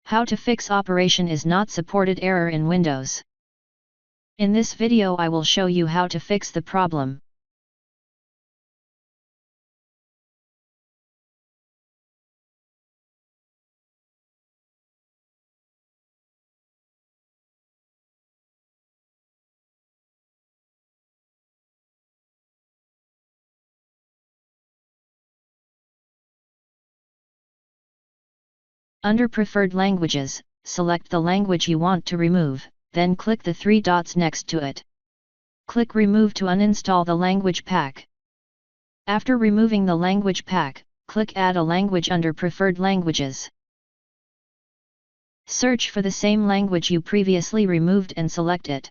How to fix operation is not supported error in Windows. In this video I will show you how to fix the problem. Under Preferred Languages, select the language you want to remove, then click the three dots next to it. Click Remove to uninstall the language pack. After removing the language pack, click Add a language under Preferred Languages. Search for the same language you previously removed and select it.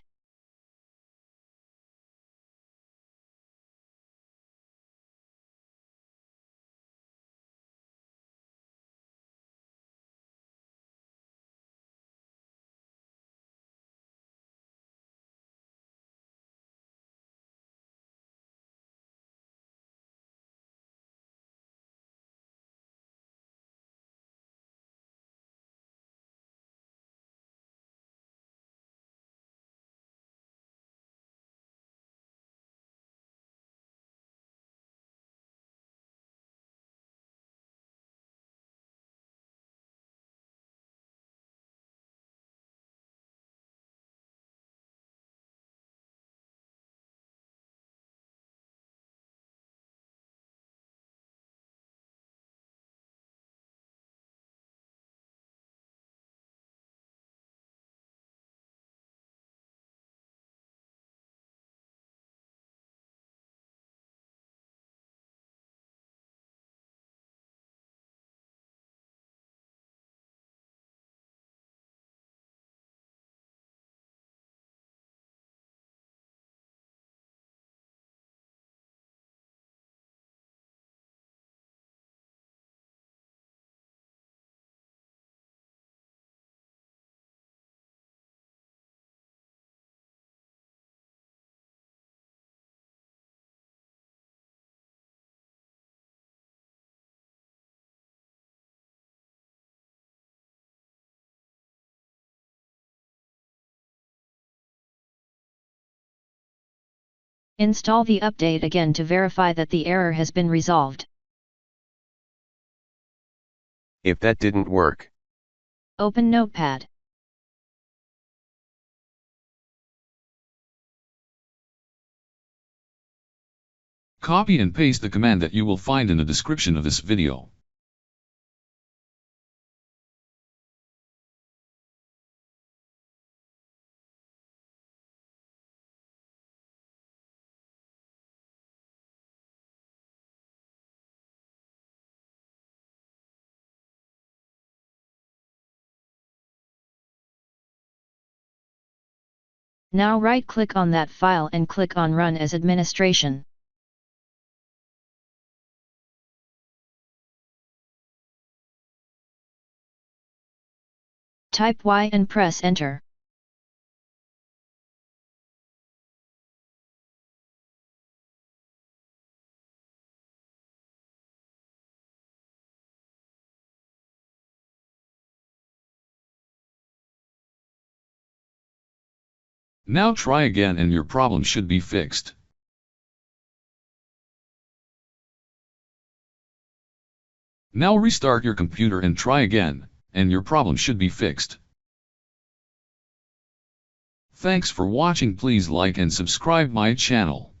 Install the update again to verify that the error has been resolved. If that didn't work, Open Notepad. Copy and paste the command that you will find in the description of this video. Now right-click on that file and click on Run as Administration. Type Y and press Enter. Now try again and your problem should be fixed. Now restart your computer and try again, and your problem should be fixed. Thanks for watching. Please like and subscribe my channel.